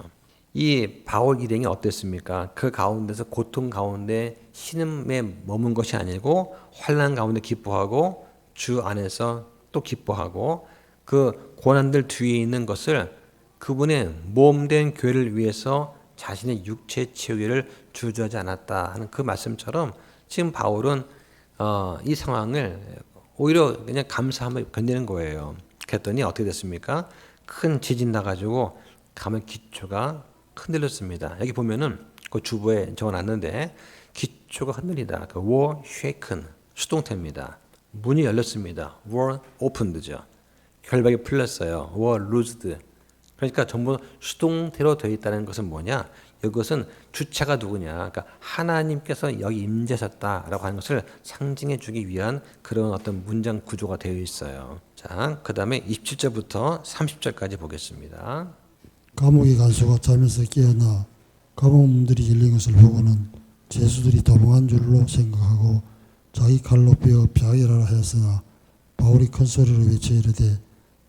이 바울 일행이 어땠습니까? 그 가운데서 고통 가운데 신음에 머문 것이 아니고 환난 가운데 기뻐하고 주 안에서 또 기뻐하고 그 고난들 뒤에 있는 것을 그분의 몸된 교회를 위해서 자신의 육체 치유를 주저하지 않았다 하는 그 말씀처럼 지금 바울은 이 상황을 오히려 그냥 감사하며 견디는 거예요. 그랬더니 어떻게 됐습니까? 큰 지진 나가지고 감옥 기초가 흔들렸습니다. 여기 보면은 그 주보에 적어놨는데 기초가 흔들리다. 그 were shaken 수동태입니다. 문이 열렸습니다. were opened죠. 결박이 풀렸어요. were loosed. 그러니까 전부 수동태로 되어 있다는 것은 뭐냐? 이것은 주체가 누구냐? 그러니까 하나님께서 여기 임재하셨다라고 하는 것을 상징해 주기 위한 그런 어떤 문장 구조가 되어 있어요. 자, 그 다음에 27절부터 30절까지 보겠습니다. 감옥의 간수가 잠에서 깨어나 감옥 문들이 열린 것을 보고는 죄수들이 도망한 줄로 생각하고 자기 칼로 베어 벼이라 하였으나 바울이 큰 소리로 외쳐 이르되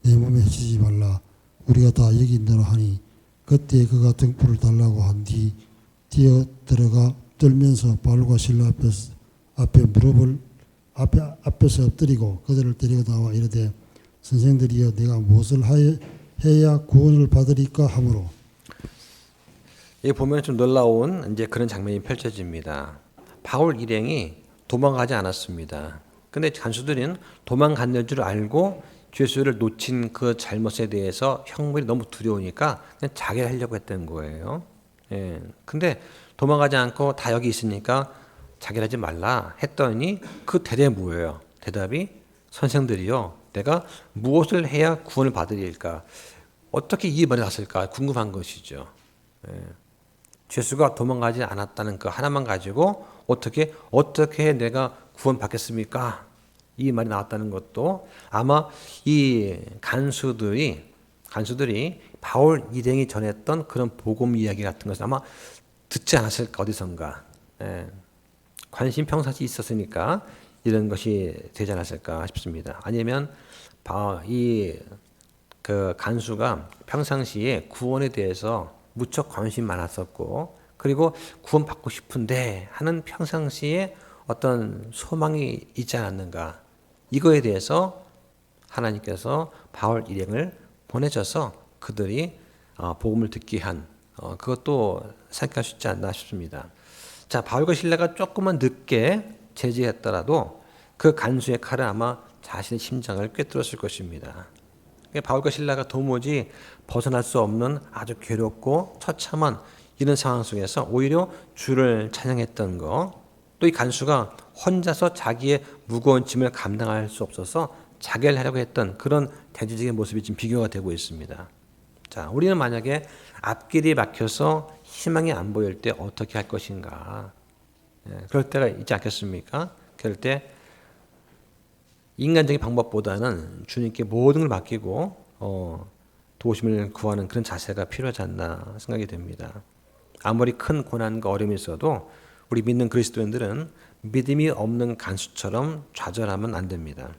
내 몸에 해치지 말라 우리가 다 여기 있노라 하니 그때 그가 등불을 달라고 한 뒤 뛰어 들어가 떨면서 바울과 신라 앞에서 엎드리고 그들을 데리고 나와 이르되 선생들이여 내가 무엇을 해야 구원을 받으리까 하므로. 여기 보면 좀 놀라운 이제 그런 장면이 펼쳐집니다. 바울 일행이 도망가지 않았습니다. 근데 간수들은 도망갔는 줄 알고 죄수를 놓친 그 잘못에 대해서 형벌이 너무 두려우니까 그냥 자기를 하려고 했던 거예요. 예. 근데 도망가지 않고 다 여기 있으니까 자기를 하지 말라 했더니 그 대답이 뭐예요? 대답이 선생들이요. 내가 무엇을 해야 구원을 받으리까? 어떻게 이 말이 났을까? 궁금한 것이죠. 예. 죄수가 도망가지 않았다는 그 하나만 가지고 어떻게 내가 구원 받겠습니까? 이 말이 나왔다는 것도 아마 이 간수들이 바울 일행이 전했던 그런 복음 이야기 같은 것을 아마 듣지 않았을까 어디선가. 예. 관심 평상시 있었으니까 이런 것이 되지 않았을까 싶습니다. 아니면 그 간수가 평상시에 구원에 대해서 무척 관심 많았었고 그리고 구원 받고 싶은데 하는 평상시에 어떤 소망이 있지 않았는가. 이거에 대해서 하나님께서 바울 일행을 보내셔서 그들이 복음을 듣게 한 그것도 생각할 수 있지 않나 싶습니다. 자, 바울과 실라가 조금만 늦게 제지했더라도 그 간수의 칼은 아마 자신의 심장을 꿰뚫었을 것입니다. 바울과 실라가 도무지 벗어날 수 없는 아주 괴롭고 처참한 이런 상황 속에서 오히려 주를 찬양했던 거, 또 이 간수가 혼자서 자기의 무거운 짐을 감당할 수 없어서 자결 하려고 했던 그런 대조적인 모습이 지금 비교가 되고 있습니다. 자, 우리는 만약에 앞길이 막혀서 희망이 안 보일 때 어떻게 할 것인가? 그럴 때가 있지 않겠습니까? 그럴 때 인간적인 방법보다는 주님께 모든 걸 맡기고 도우심을 구하는 그런 자세가 필요하지 않나 생각이 됩니다. 아무리 큰 고난과 어려움이 있어도 우리 믿는 그리스도인들은 믿음이 없는 간수처럼 좌절하면 안 됩니다.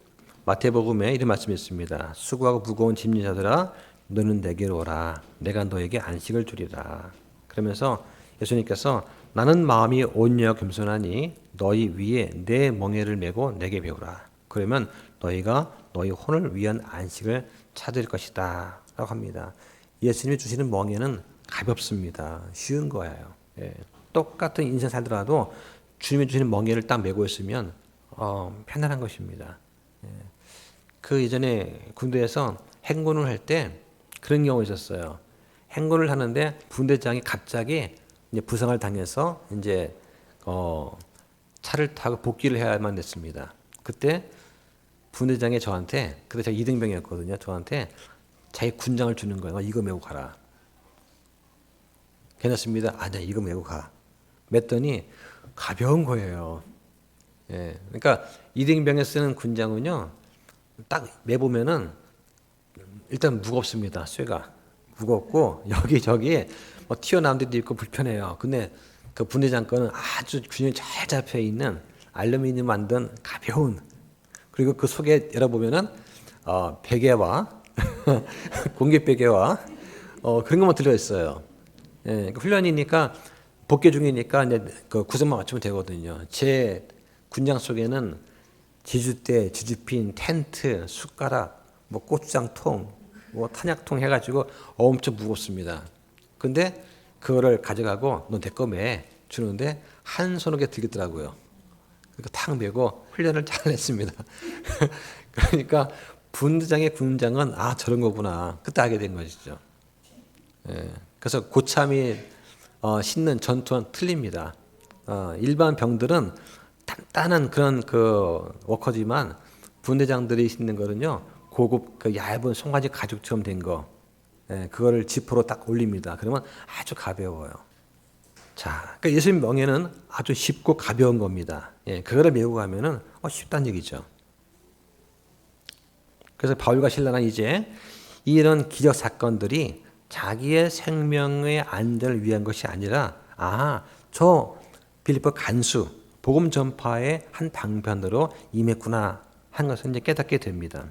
마태복음에 이런 말씀이 있습니다. 수고하고 무거운 짐진 자들아 너는 내게로 오라. 내가 너에게 안식을 주리라. 그러면서 예수님께서 나는 마음이 온유하고 겸손하니 너희 위에 내 멍에를 메고 내게 배우라. 그러면 너희가 너희 혼을 위한 안식을 찾을 것이다 라고 합니다. 예수님이 주시는 멍에는 가볍습니다. 쉬운 거예요. 똑같은 인생 살더라도 주님이 주시는 멍에를 딱 메고 있으면 편안한 것입니다. 그 예전에 군대에서 행군을 할 때 그런 경우가 있었어요. 행군을 하는데 분대장이 갑자기 이제 부상을 당해서 이제 차를 타고 복귀를 해야만 됐습니다. 그때 분대장이 저한테, 그때 제가 2등병이었거든요. 저한테 자기 군장을 주는 거예요. 이거 메고 가라. 괜찮습니다. 아니야, 이거 메고 가. 맸더니 가벼운 거예요. 그러니까 2등병에 쓰는 군장은요, 딱 매보면은 일단 무겁습니다. 쇠가 무겁고 여기저기 뭐 튀어나온 데도 있고 불편해요. 근데 그 분대장 거는 아주 균형이 잘 잡혀 있는 알루미늄 만든 가벼운, 그리고 그 속에 열어보면은 베개와 공기 베개와 그런 것만 들어 있어요. 그러니까 훈련이니까 복귀 중이니까 이제 그 구성만 맞추면 되거든요. 제 군장 속에는 지주대, 지주핀, 텐트, 숟가락, 뭐 고추장통, 뭐 탄약통 해가지고 엄청 무겁습니다. 근데 그거를 가져가고 너 내 거 매 주는데 한 손으로 들겠더라고요. 그러니까 탁 메고 훈련을 잘 했습니다. 그러니까 분대장의 군장은 저런 거구나. 그때 알게 된 것이죠. 그래서 고참이 신는 전투는 틀립니다. 일반 병들은 단단한 그런 그 워커지만 분대장들이 신는 거는요 고급 그 얇은 송아지 가죽처럼 된 거, 그거를 지퍼로 딱 올립니다. 그러면 아주 가벼워요. 자, 그러니까 예수님 멍에는 아주 쉽고 가벼운 겁니다. 그거를 메고 가면은 쉽다는 얘기죠. 그래서 바울과 실라는 이제 이런 기적 사건들이 자기의 생명의 안전을 위한 것이 아니라 저 빌립보 간수 복음 전파의 한 방편으로 임했구나 한 것을 이제 깨닫게 됩니다.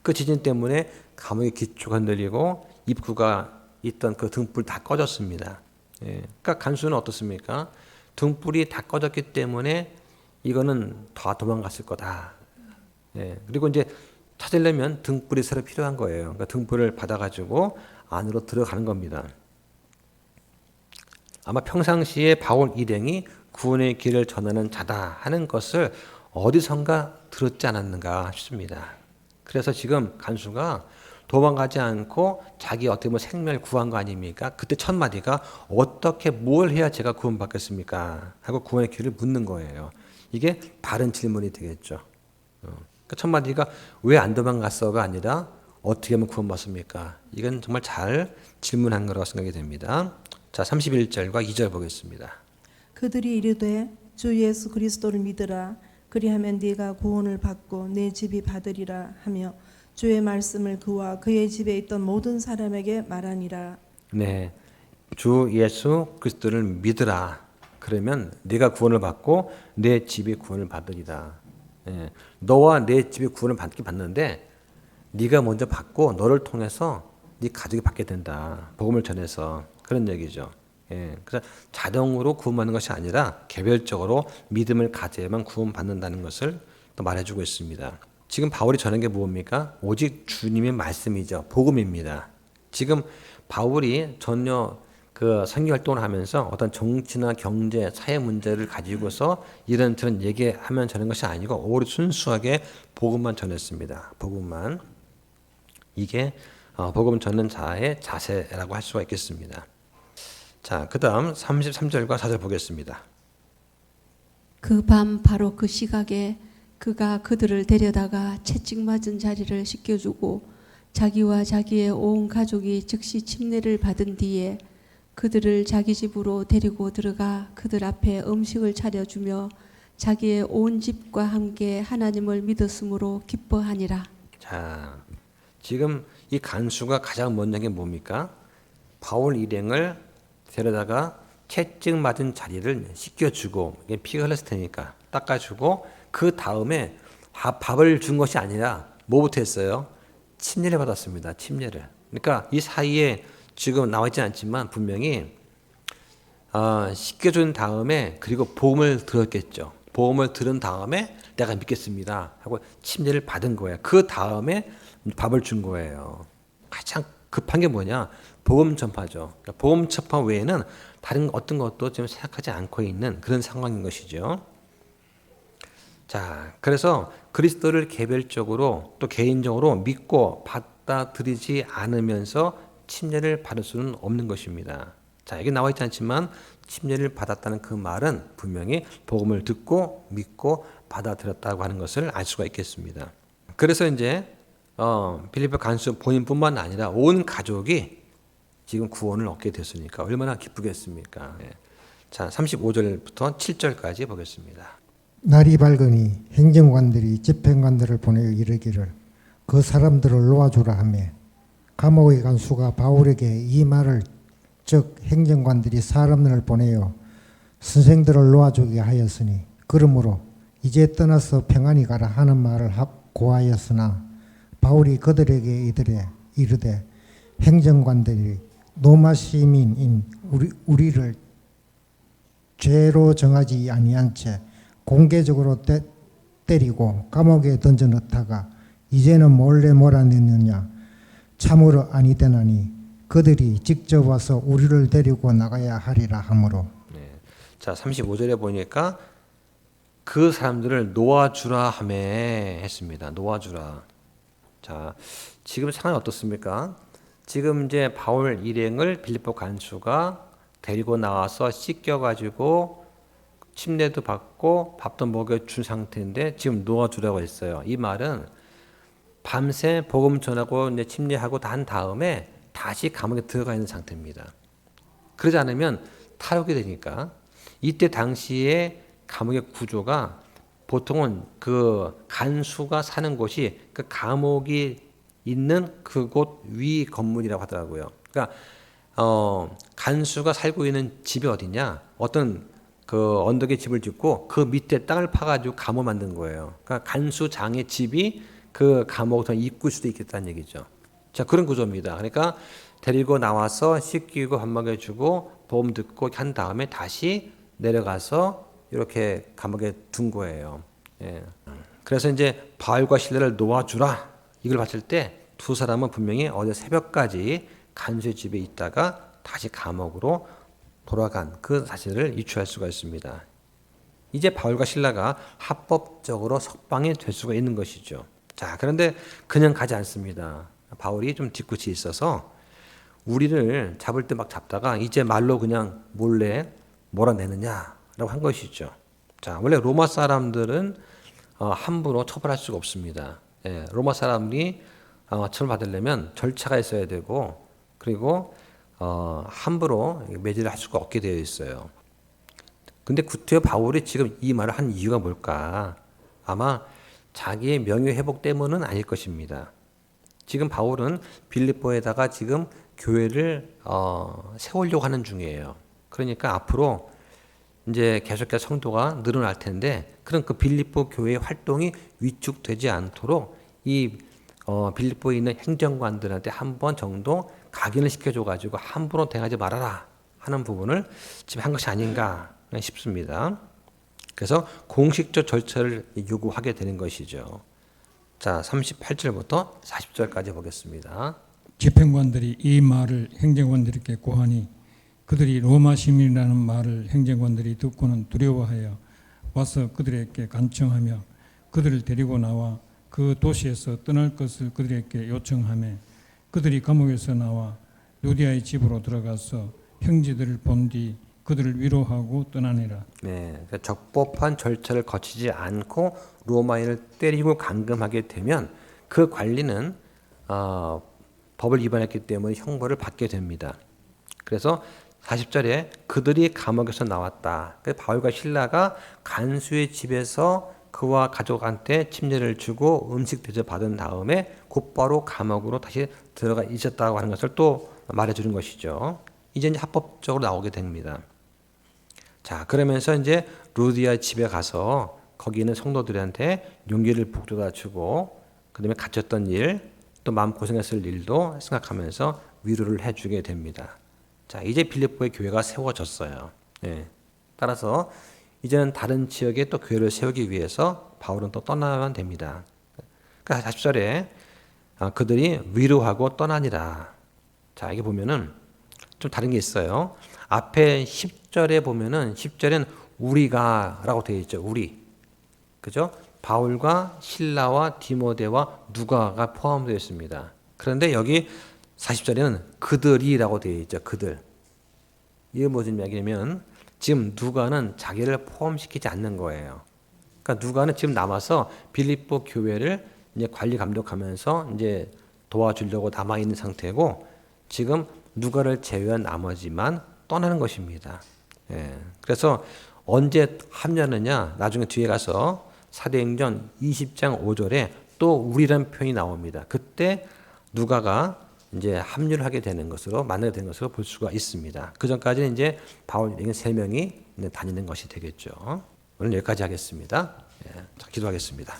그 지진 때문에 감옥의 기초가 흔들리고 입구가 있던 그 등불 다 꺼졌습니다. 그러니까 간수는 어떻습니까? 등불이 다 꺼졌기 때문에 이거는 다 도망갔을 거다. 그리고 이제 찾으려면 등불이 새로 필요한 거예요. 그러니까 등불을 받아가지고 안으로 들어가는 겁니다. 아마 평상시에 바울 일행이 구원의 길을 전하는 자다 하는 것을 어디선가 들었지 않았는가 싶습니다. 그래서 지금 간수가 도망가지 않고 자기 어떻게 보면 생명을 구한 거 아닙니까? 그때 첫 마디가 어떻게 뭘 해야 제가 구원받겠습니까? 하고 구원의 길을 묻는 거예요. 이게 바른 질문이 되겠죠. 첫 마디가 왜 안 도망갔어가 아니라 어떻게 하면 구원받습니까? 이건 정말 잘 질문한 거라고 생각이 됩니다. 자, 31절과 2절 보겠습니다. 그들이 이르되 주 예수 그리스도를 믿으라. 그리하면 네가 구원을 받고 내 집이 받으리라 하며 주의 말씀을 그와 그의 집에 있던 모든 사람에게 말하니라. 네, 주 예수 그리스도를 믿으라. 그러면 네가 구원을 받고 내 집이 구원을 받으리라. 너와 내 집이 구원을 받긴 받는데 네가 먼저 받고 너를 통해서 네 가족이 받게 된다. 복음을 전해서 그런 얘기죠. 그래서 자동으로 구원받는 것이 아니라 개별적으로 믿음을 가져야만 구원받는다는 것을 또 말해주고 있습니다. 지금 바울이 전한 게 뭡니까? 오직 주님의 말씀이죠. 복음입니다. 지금 바울이 전혀 그 선교 활동을 하면서 어떤 정치나 경제, 사회 문제를 가지고서 이런저런 얘기하면 저런 것이 아니고 오히려 순수하게 복음만 전했습니다. 복음만. 이게 복음 전는 자의 자세라고 할 수가 있겠습니다. 자, 그 다음 33절과 4절 보겠습니다. 그 밤 바로 그 시각에 그가 그들을 데려다가 채찍 맞은 자리를 씻겨주고 자기와 자기의 온 가족이 즉시 침례를 받은 뒤에 그들을 자기 집으로 데리고 들어가 그들 앞에 음식을 차려주며 자기의 온 집과 함께 하나님을 믿었으므로 기뻐하니라. 자, 지금 이 간수가 가장 먼저 게 뭡니까? 바울 일행을 데려다가 채찍 맞은 자리를 씻겨주고, 이게 피가 흘렀을 테니까 닦아주고, 그 다음에 밥을 준 것이 아니라 뭐부터 했어요? 침례를 받았습니다. 침례를. 그러니까 이 사이에 지금 나와 있지 않지만 분명히 씻겨준 다음에 그리고 복음을 들었겠죠. 복음을 들은 다음에 내가 믿겠습니다 하고 침례를 받은 거예요. 그 다음에 밥을 준 거예요. 가장 급한 게 뭐냐? 복음 전파죠. 그러니까 복음 전파 외에는 다른 어떤 것도 지금 생각하지 않고 있는 그런 상황인 것이죠. 자, 그래서 그리스도를 개별적으로 또 개인적으로 믿고 받아들이지 않으면서 침례를 받을 수는 없는 것입니다. 자, 여기 나와 있지 않지만 침례를 받았다는 그 말은 분명히 복음을 듣고 믿고 받아들였다고 하는 것을 알 수가 있겠습니다. 그래서 이제 빌립보 간수 본인뿐만 아니라 온 가족이 지금 구원을 얻게 됐으니까 얼마나 기쁘겠습니까? 예. 자, 35절부터 7절까지 보겠습니다. 날이 밝으니 행정관들이 집행관들을 보내어 이르기를 그 사람들을 놓아주라 하며 감옥의 간수가 바울에게 이 말을 즉 행정관들이 사람들을 보내어 선생들을 놓아주게 하였으니 그러므로 이제 떠나서 평안히 가라 하는 말을 고하였으나 바울이 그들에게 이르되 행정관들이 로마 시민인 우리를 죄로 정하지 아니한 채 공개적으로 때리고 감옥에 던져 넣다가 이제는 몰래 몰아내느냐 참으로 아니되나니 그들이 직접 와서 우리를 데리고 나가야 하리라 하므로. 네. 자, 35절에 보니까 그 사람들을 놓아주라 하며 했습니다. 놓아주라. 자, 지금 상황이 어떻습니까? 지금 이제 바울 일행을 빌립보 간수가 데리고 나와서 씻겨가지고 침례도 받고 밥도 먹여준 상태인데 지금 놓아주라고 했어요. 이 말은 밤새 복음 전하고 이제 침례하고 다 한 다음에 다시 감옥에 들어가 있는 상태입니다. 그러지 않으면 탈옥이 되니까 이때 당시에 감옥의 구조가 보통은 그 간수가 사는 곳이 그 감옥이 있는 그곳 위 건물이라고 하더라고요. 그러니까 간수가 살고 있는 집이 어디냐? 어떤 그 언덕에 집을 짓고 그 밑에 땅을 파가지고 감옥 만든 거예요. 그러니까 간수장의 집이 그 감옥 입구일 수도 있겠다는 얘기죠. 자, 그런 구조입니다. 그러니까 데리고 나와서 씻기고 밥 먹여주고 보험 듣고 한 다음에 다시 내려가서 이렇게 감옥에 둔 거예요. 예. 그래서 이제 바울과 실라를 놓아주라 이걸 봤을 때 두 사람은 분명히 어제 새벽까지 간수의 집에 있다가 다시 감옥으로 돌아간 그 사실을 유추할 수가 있습니다. 이제 바울과 실라가 합법적으로 석방이 될 수가 있는 것이죠. 자, 그런데 그냥 가지 않습니다. 바울이 좀 뒤끝이 있어서 우리를 잡을 때 막 잡다가 이제 말로 그냥 몰래 몰아내느냐라고 한 것이죠. 자, 원래 로마 사람들은 함부로 처벌할 수가 없습니다. 예, 로마 사람이 처벌받으려면 절차가 있어야 되고 그리고 함부로 매질을 할 수가 없게 되어 있어요. 근데 구태여 바울이 지금 이 말을 한 이유가 뭘까? 아마 자기의 명예 회복 때문은 아닐 것입니다. 지금 바울은 빌립보에다가 지금 교회를 세우려고 하는 중이에요. 그러니까 앞으로 이제 계속해서 성도가 늘어날 텐데 그런 그 빌립보 교회의 활동이 위축되지 않도록 이 빌립보에 있는 행정관들한테 한 번 정도 각인을 시켜줘가지고 함부로 대하지 말아라 하는 부분을 지금 한 것이 아닌가 싶습니다. 그래서 공식적 절차를 요구하게 되는 것이죠. 자, 38절부터 40절까지 보겠습니다. 집행관들이 이 말을 행정관들에게 고하니 그들이 로마 시민이라는 말을 행정관들이 듣고는 두려워하여 와서 그들에게 간청하며 그들을 데리고 나와 그 도시에서 떠날 것을 그들에게 요청하며 그들이 감옥에서 나와 루디아의 집으로 들어가서 형제들을 본 뒤 그들을 위로하고 떠나니라. 네, 그러니까 적법한 절차를 거치지 않고 로마인을 때리고 감금하게 되면 그 관리는 법을 위반했기 때문에 형벌을 받게 됩니다. 그래서 40절에 그들이 감옥에서 나왔다. 그래서 바울과 실라가 간수의 집에서 그와 가족한테 침례를 주고 음식 대접받은 다음에 곧바로 감옥으로 다시 들어가 있었다고 하는 것을 또 말해주는 것이죠. 이제 합법적으로 나오게 됩니다. 자, 그러면서 이제 루디아 집에 가서 거기 있는 성도들한테 용기를 북돋아 주고 그다음에 갇혔던 일, 또 마음 고생했을 일도 생각하면서 위로를 해주게 됩니다. 자, 이제 빌립보의 교회가 세워졌어요. 예. 따라서 이제는 다른 지역에 또 교회를 세우기 위해서 바울은 또 떠나야만 됩니다. 그러니까 40절에 그들이 위로하고 떠나니라. 자, 이게 보면은 좀 다른 게 있어요. 앞에 10절에 보면은 10절엔 우리가라고 되어 있죠. 우리. 그죠? 바울과 실라와 디모데와 누가가 포함되어 있습니다. 그런데 여기 40절에는 그들이라고 되어 있죠. 그들. 이게 무슨 이야기냐면 지금 누가는 자기를 포함시키지 않는 거예요. 그러니까 누가는 지금 남아서 빌립보 교회를 이제 관리 감독하면서 이제 도와주려고 남아 있는 상태고 지금 누가를 제외한 나머지만 떠나는 것입니다. 예. 그래서 언제 합류하느냐? 나중에 뒤에 가서 사도행전 20장 5절에 또 우리라는 표현이 나옵니다. 그때 누가가 이제 합류를 하게 되는 것으로 만나게 되는 것으로 볼 수가 있습니다. 그 전까지는 이제 바울 세 명이 다니는 것이 되겠죠. 오늘 여기까지 하겠습니다. 예. 자, 기도하겠습니다.